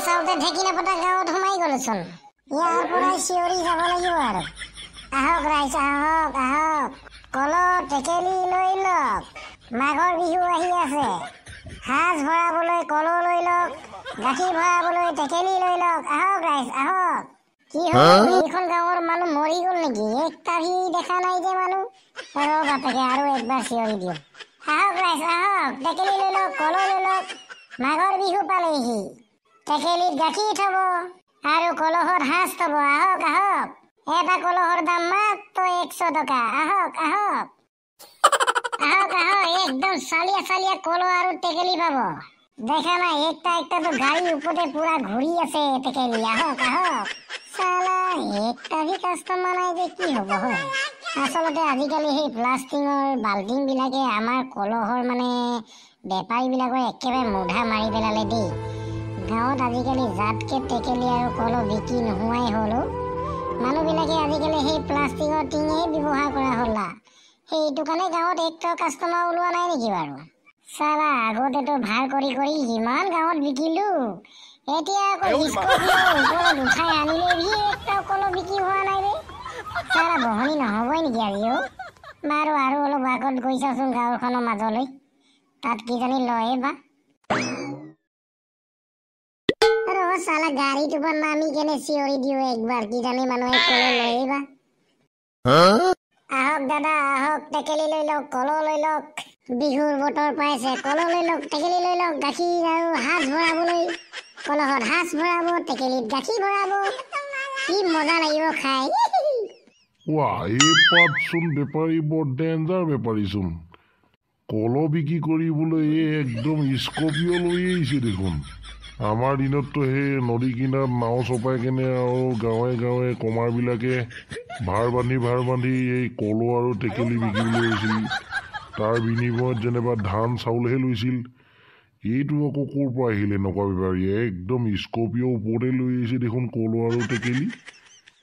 চাওঁতে ঢেঁকীনা পতা গাঁৱত সোমাই গ'লোচোন। ইয়াৰ পৰাই চিঞৰি যাব লাগিব আৰু। আহক ৰাইজ, আহক আহক, কল টেকেলি লৈ লওক। মাঘৰ বিহু আহি আছে। সাজ ভৰাবলৈ কল লৈ লওক, গাখীৰ ভৰাবলৈ টেকেলি লৈ লওক। আহক ৰাইজ, আহক। কি হ'ল, এইখন গাঁৱৰ মানুহ মৰি গ'ল নেকি? একটা দেখা নাই যে মানুহ। বাপেকে আৰু একবাৰ চিঞৰি দিওঁ। আহক ৰাইজ, আহক, টেকেলি লৈ লওক, কল লৈ লওক। মাঘৰ বিহু পালেহি। টেকেলিত গাখীৰ থব আৰু কলহত সাজ থব। আহক আহক, এটা কলহৰ দাম মাত্ৰ 100 টকা। আহক আহক, আহক আহক, একদম চালিয়া চালিয়া কল আৰু টেকেলি পাব। দেখা নাই, একটাতো গাড়ীৰ ওপৰতে পুৰা ঘূৰি আছে টেকেলি। আহক আহক। চালা একটা কাষ্টমাৰ নাই যে কি হ'ব হয়। আচলতে আজিকালি সেই প্লাষ্টিকৰ বাল্টিং বিলাকে আমাৰ কলহৰ বেপাৰী বিলাকৰ একেবাৰে মুধা মাৰি পেলালে দেই। গাঁৱত আজিকালি জাতকে টেকেলি আৰু কল বিক্ৰী নোহোৱাই হ'ল। মানুহবিলাকে আজিকালি সেই প্লাষ্টিকৰ টিঙেই ব্যৱহাৰ কৰা হ'ল। সেইটো কাৰণে গাঁৱত একটা কাষ্টমাৰ ওলোৱা নাই নেকি বাৰু? চালা আগতেতো ভাৰ কৰি কৰি ইমান গাঁৱত বিকিলো, এতিয়া আকৌ স্কৰ্পিঅ'ৰ ওপৰত উঠাই আনিলেহি একটাও কল বিক্ৰী হোৱা নাই ৰে। চালা বহনি নহ'বই নেকি আজিও? বাৰু আৰু অলপ আগত গৈ চাওঁচোন গাঁওখনৰ মাজলৈ, তাত কিজানি লয়ে বা। চালা গাড়ীটোৰ পৰা নামি কেনে চিঞৰি দিওঁ একবাৰ, কিজানি মানুহে কল লয়ে বা। আহক দাদা আহক, টেকেলি লৈ লওক, কল লৈ লওক। বিহুৰ বতৰ পাইছে, কল লৈ লওক, টেকেলি লৈ লওক। গাখীৰ আৰু সাজ ভৰাবলৈ কলহত সাজ ভৰাব, টেকেলিত গাখীৰ ভৰাব। কি মজা লাগিব খাই। এই পাতচোন বেপাৰী বৰ ডেঞ্জাৰ বেপাৰীচোন। কল বিক্ৰী কৰিবলৈ একদম স্কৰ্পিঅ' লৈ আহিছে দেখোন। আমাৰ দিনততো সেই নদী কিনাৰত নাও চপাই কেনে আৰু গাঁৱে গাঁৱে কমাৰবিলাকে ভাৰ বান্ধি এই কল আৰু টেকেলি বিকিবলৈ আহিছিল। তাৰ বিনিময়ত যেনিবা ধান চাউলহে লৈছিল। এইটো আকৌ ক'ৰ পৰা আহিল এনেকুৱা বেপাৰী? একদম স্কৰ্পিঅ' ওপৰতে লৈ আহিছে দেখোন কল আৰু টেকেলি।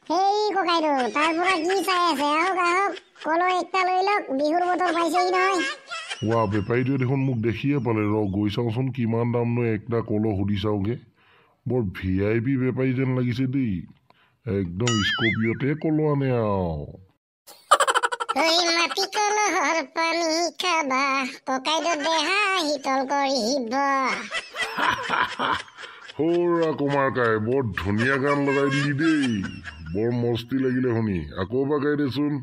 সেই ককাইদেউ, তাৰ পৰা কি চাই আছে? আহক আহক, কল একটা লৈ লওক, বিহুৰ বতৰ পাইছেহি নহয়। বেপাৰীটোৱে দেখোন মোক দেখিয়ে পালে। গৈ চাওঁচোন কিমান দামনো একটা কল সুধি চাওঁগে। বৰ VIP বেপাৰী যেন লাগিছে দেই। একদম স্কৰ্পিঅ'তে কল আনে আৰু। মাটি কলহৰ পানী খাবা, ককাইদেউ দেহা শীতল কৰিব। সৌৰা কুমাৰকাই, বৰ ধুনীয়া গান লগাই দিলি দেই। বৰ মস্তি লাগিলে শুনি। আকৌ এবাৰ গাই দেচোন।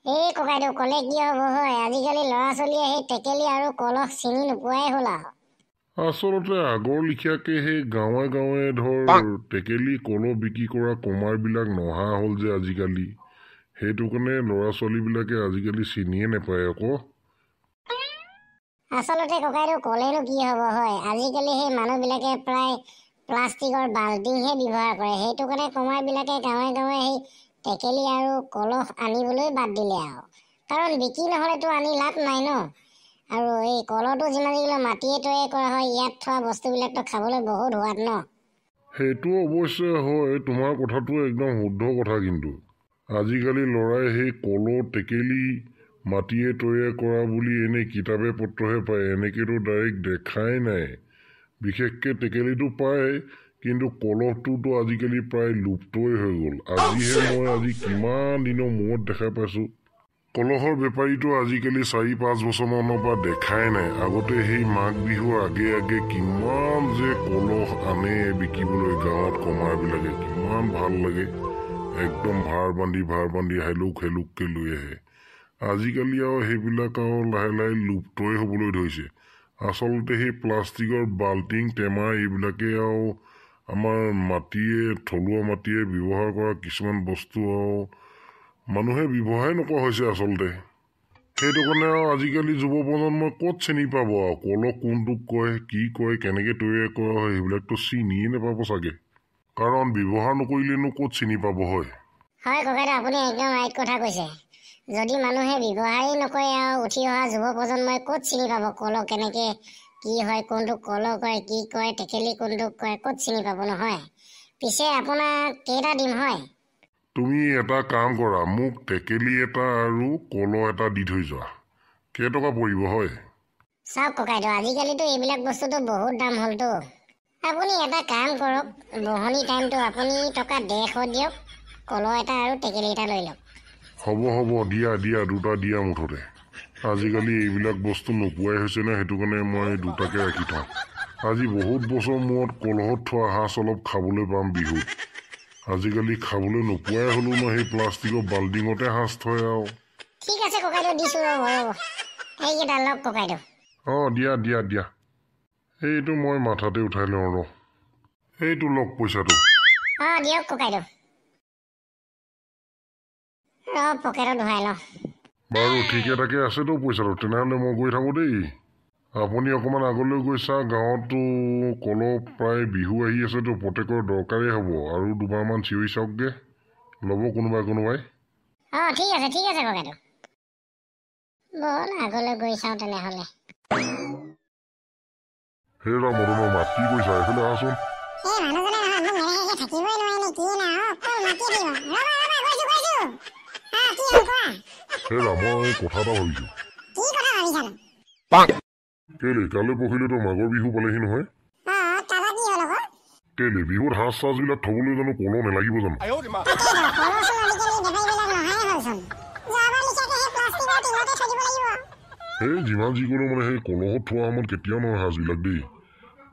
এই ককাইদেউ ক'লে কি হ'ব হয়, আজিকালি ল'ৰা ছোৱালীয়ে সেই টেকেলি আৰু কলহ চিনি নোপোৱাই হ'ল আৰু। আচলতে আগৰ লেখীয়াকে সেই গাঁৱে গাঁৱে ধৰ টেকেলি কল বিক্ৰী কৰা কমাৰবিলাক নহা হ'ল যে আজিকালি। সেইটো কাৰণে ল'ৰা ছোৱালীবিলাকে আজিকালি চিনিয়ে নাপায় আকৌ। আচলতে ককাইদেউ ক'লেনো কি হ'ব হয়, আজিকালি সেই মানুহবিলাকে প্ৰায় প্লাষ্টিকৰ বাল্টিংহে ব্যৱহাৰ কৰে। সেইটো কাৰণে কমাৰবিলাকে গাঁৱে গাঁৱে সেই টেকেলি আৰু কলহ আনিবলৈ বাদ দিলে আৰু। কাৰণ বিক্ৰী নহ'লেতো আনি লাভ নাই ন। আৰু এই কলহটো যিমান যিবিলাক মাটিয়ে তৈয়াৰ কৰা হয়, ইয়াত থোৱা বস্তুবিলাকতো খাবলৈ বহুত সোৱাদ ন। সেইটো অৱশ্যে হয়, তোমাৰ কথাটো একদম শুদ্ধ কথা। কিন্তু আজিকালি ল'ৰাই সেই কল টেকেলি মাটিয়ে তৈয়াৰ কৰা বুলি এনেই কিতাপে পত্ৰহে পায়, এনেকেতো ডাইৰেক্ট দেখাই নাই। বিশেষকৈ টেকেলিটো পায়, কিন্তু কলহটোতো আজিকালি প্ৰায় লুপ্তই হৈ গ'ল। আজি কিমান দিনৰ মূৰত দেখা পাইছোঁ। কলহৰ বেপাৰীটো আজিকালি 4-5 বছৰমানৰ পৰা দেখাই নাই। আগতে সেই মাঘ বিহুৰ আগে আগে কিমান যে কলহ আনে বিকিবলৈ গাঁৱত কমাৰবিলাকে, কিমান ভাল লাগে। একদম ভাৰ বান্ধি হেলুককে লৈ আহে। আজিকালি আৰু সেইবিলাক আৰু লাহে লাহে লুপ্তই হ'বলৈ ধৰিছে। আচলতে সেই প্লাষ্টিকৰ বাল্টিং টেমা এইবিলাকে আৰু আমাৰ থলুৱা মাটিয়ে ব্যৱহাৰ কৰা কিছুমান বস্তু আৰু মানুহে ব্যৱহাৰেই নকৰা হৈছে আচলতে। সেইটো কাৰণে আৰু আজিকালি যুৱ প্ৰজন্মই ক'ত চিনি পাব আৰু কলহ কোনটোক কয়, কি কয়, কেনেকৈ তৈয়াৰ কৰা হয়, সেইবিলাকতো চিনিয়ে নাপাব চাগে। কাৰণ ব্যৱহাৰ নকৰিলেনো ক'ত চিনি পাব হয়। হয় ককাইদেউ, আপুনি একদম ৰাইট কথা কৈছে। যদি মানুহে ব্যৱহাৰেই নকৰে আৰু উঠি অহা যুৱ প্ৰজন্মই ক'ত চিনি পাব কলহ কেনেকে কি হয়, কোনটো কলহ কয়, কি কয়, টেকেলি কোনটোক কয়, ক'ত চিনি পাব নহয়। পিছে আপোনাক কেইটা দিম হয়? তুমি এটা কাম কৰা, মোক টেকেলি এটা আৰু কলহ এটা দি থৈ যোৱা। কেইটকা পৰিব হয়? চাওক ককাইদেউ, আজিকালিতো এইবিলাক বস্তুটো বহুত দাম হ'লতো। আপুনি এটা কাম কৰক, বহনি টাইমটো আপুনি টকা 150 দিয়ক, কল এটা আৰু টেকেলি এটা লৈ লওক। হ'ব দিয়া দুটা দিয়া মুঠতে। আজিকালি এইবিলাক বস্তু নোপোৱাই হৈছে নে, সেইটো কাৰণে মই দুটাকে ৰাখি থওঁ। আজি বহুত বছৰ মূৰত কলহত থোৱা সাঁজ অলপ খাবলৈ পাম বিহুত। আজিকালি খাবলৈ নোপোৱাই হ'লো ন, সেই প্লাষ্টিকৰ বাল্টিঙতে সাঁজ থয় আৰু। ঠিক আছে ককাইদেউ, দিছোঁ ৰ'ব। এইকেইটা লওক ককাইদেউ। অঁ দিয়া। এইটো মই মাথাতে উঠাই লওঁ ৰ। এইটো লওক পইচাটো। অঁ দিয়ক ককাইদেউ। পকেটত ভৰাই লওঁ। বাৰু ঠিকে থাকে আছেতো পইচাটো, তেনেহ'লে মই গৈ থাকোঁ দেই। আপুনি অকণমান আগলৈ গৈ চাওক, গাঁৱততো কল প্ৰায় বিহু আহি আছেতো, প্ৰত্যেকৰ দৰকাৰেই হ'ব। আৰু দুবাৰমান চিঞৰি চাওকগৈ, ল'ব কোনোবাই। অঁ ঠিক আছে ককাইদেউ। ব'ল আগলৈ গৈ চাওঁ তেনেহ'লে। সেই মদনৰ মাত কি কৈছা, এইফালে আহাচোন। মানুহজনে নহয়, মোক নেদেখাকৈ থাকিবই নোৱাৰে নে কি না, অকল মাতি দিব। গৈছোঁ। কি হ'ল কোৱা? মই কথা এটা ভাবিছোঁ। কি কথা ভাবিছানো? কেলে কাইলৈ পৰহিলেতো মাঘৰ বিহু পালেহি নহয়। তাৰপৰা কি হ'ল আকৌ? কেলে বিহুত সাজ চাজবিলাক থবলৈ জানো কল নেলাগিব জানো? সেই যিমান যি কৰিলেও মানে সেই কলহত থোৱা সময়ত কেতিয়াও নহয় সাজবিলাক দেই।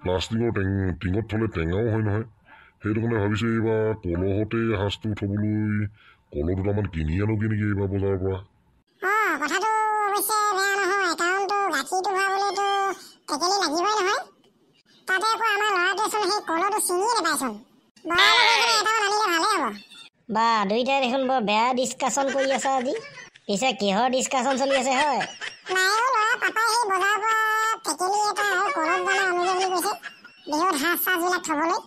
প্লাষ্টিকৰ টিঙত থ'লে টেঙাও হয় নহয়। সেইটো কাৰণে ভাবিছোঁ এইবাৰ কলহতে সাজটো থ'বলৈ কল দুটামান কিনি আনোগৈ নেকি এইবাৰ বজাৰৰ পৰা। কথাটো অৱশ্যে বেয়া নহয়, কাৰণতো গাখীৰটো ভৰাবলৈতো টেকেলি লাগিবই নহয়। তাতে আকৌ আমাৰ ল'ৰাটোৱেচোন সেই কলটো চিনিয়ে নাপায়চোন। এটামান আনিলে ভালেই হ'ব। বা দুইটাই দেখোন বৰ বেয়া ডিছকাশ্যন কৰি আছা আজি। পিছে কিহৰ ডিছকাশ্যন চলি আছে হয়? নাই ল'ৰা, পাপাই সেই বজাৰৰ পৰা টেকেলি এটা আৰু কলত দানা আনোগৈ বুলি কৈছে, বিহুত সাজ চাজবিলাক থ'বলৈ।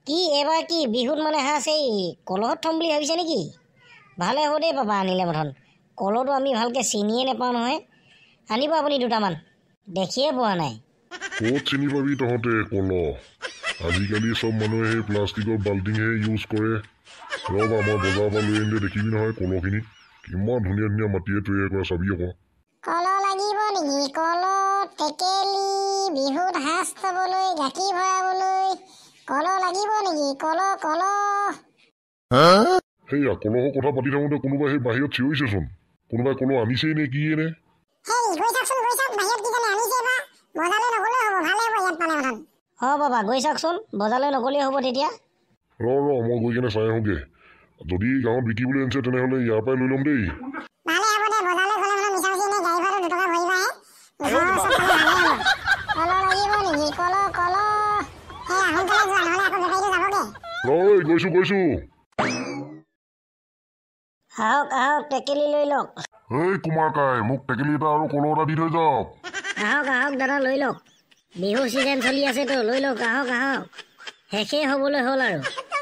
কি এইবাৰ কি বিহুত মানে সাজ এই কলহত থ'ম বুলি ভাবিছে নেকি? ভালে হ'ব দেই পাপা আনিলে মথন। কলটো আমি ভালকৈ চিনিয়ে নাপাওঁ নহয়। আনিব আপুনি দুটামান, দেখিয়ে পোৱা নাই। ক'ত চিনি পাবি তহঁতে কল? আজিকালি চব মানুহে সেই প্লাষ্টিকৰ বাল্টিংহে ইউজ কৰে। ৰ'বা মই বজাৰৰ পৰা লৈ আনিলে দেখিবি নহয় কলখিনি কিমান ধুনীয়া মাটিয়ে তৈয়াৰ কৰা, চাবি আকৌ। কল লাগিব নেকি? কল, টেকেলি, বিহুত সাজ থ'বলৈ, গাখীৰ ভৰাবলৈ কল লাগিব নেকি? কল সেইয়া কলহৰ কথা পাতি থাকোঁতে কোনোবাই সেই বাহিৰত চিঞৰিছেচোন। কোনোবাই কল আনিছেই নে কিয়ে নে? বাবা গৈ চাওকচোন, বজাৰলৈ নগ'লেও হ'ব তেতিয়া। ৰ মই গৈ কিনে চাই আহোঁগৈ। যদি গাঁৱত বিকিবলৈ আনিছে তেনেহ'লে ইয়াৰ পৰাই লৈ ল'ম দেই। গৈছো। আহক টেকেলি লৈ লওক। এই কুমাৰ কাই, মোক টেকেলি এটা আৰু কল এটা দি থৈ যাওক। আহক দাদা লৈ লওক। বিহু চিজন চলি আছেতো, লৈ লওক। আহক শেষেই হ'বলৈ হ'ল আৰু।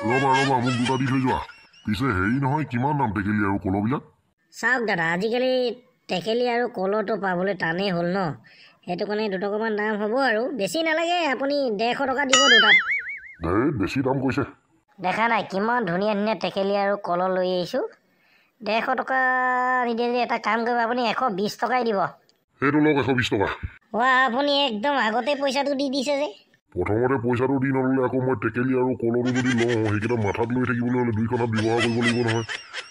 ৰ'বা মোক দুটা দি থৈ যোৱা। পিছে হেৰি নহয়, কিমান দাম টেকেলি আৰু কলবিলাক? চাওক দাদা, আজিকালি টেকেলি আৰু কলটো পাবলৈ টানেই হ'ল ন, সেইটো কাৰণে দুটকামান দাম হ'ব আৰু। বেছি নালাগে, আপুনি 150 টকা দিব দুটাত। বেছি দাম কৈছে। দেখা নাই কিমান ধুনীয়া টেকেলি আৰু কল লৈ আহিছোঁ। 150 টকা নিদিয়ে যে এটা কাম কৰিব, আপুনি 120 টকাই দিব। সেইটো লওক 120 টকা। আপুনি একদম আগতে পইচাটো দি দিছে যে। প্ৰথমতে পইচাটো দি নল'লে আকৌ মই টেকেলি আৰু কলটো যদি লওঁ, সেইকেইটা মাথাত লৈ থাকিবলৈ হ'লে 2খন হাত ব্যৱহাৰ কৰিব লাগিব নহয়।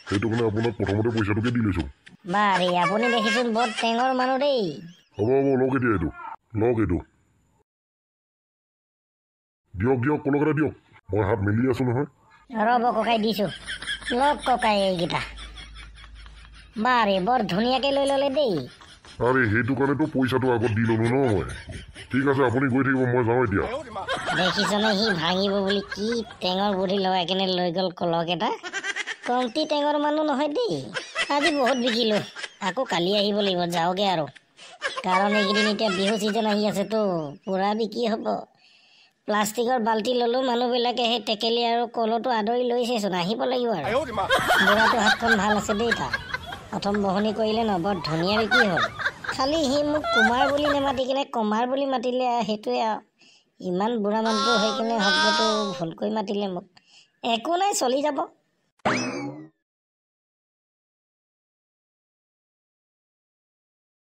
সেইটো কাৰণে আপোনাক প্ৰথমতে পইচাটোকে দি লৈছোঁ। বাৰে আপুনি দেখিছোন বৰ টেঙৰ মানুহ দেই। হ'ব লওক এতিয়া এইটো। দিয়ক কলকেইটা দিয়ক, মই হাত মেলি আছোঁ নহয়। ৰ'ব ককাই দিছোঁ, লওক ককাই এইকেইটা। বাৰে বৰ ধুনীয়াকৈ লৈ ল'লে দেই। আৰে সেইটো কাৰণেতো পইচাটো আগত দি ল'লোঁ ন মই। ঠিক আছে আপুনি গৈ থাকিব, মই যাওঁ এতিয়া। দেখিছনে সি ভাঙিব বুলি কি টেঙৰ বুদ্ধি লগাই কেনে লৈ গ'ল কলকেইটা। কমটি টেঙৰ মানুহ নহয় দেই। আজি বহুত বিকিলোঁ, আকৌ কালি আহিব লাগিব, যাওঁগৈ আৰু। কাৰণ এইকেইদিন এতিয়া বিহু ছিজন আহি আছেতো, পূৰা বিক্ৰী হ'ব। প্লাষ্টিকৰ বাল্টি ল'লেও মানুহবিলাকে সেই টেকেলি আৰু কলটো আদৰি লৈছেচোন, আহিব লাগিব আৰু। বুঢ়াটো হাতখন ভাল আছে দেই তাৰ। প্ৰথম বহনি কৰিলে ন, বৰ ধুনীয়া বিক্ৰী হ'ল। খালি সি মোক কুমাৰ বুলি নেমাতি কিনে কমাৰ বুলি মাতিলে, সেইটোৱে আৰু। ইমান বুঢ়া মানুহটো হৈ কিনে শব্দটো ভুলকৈ মাতিলে মোক। একো নাই, চলি যাব।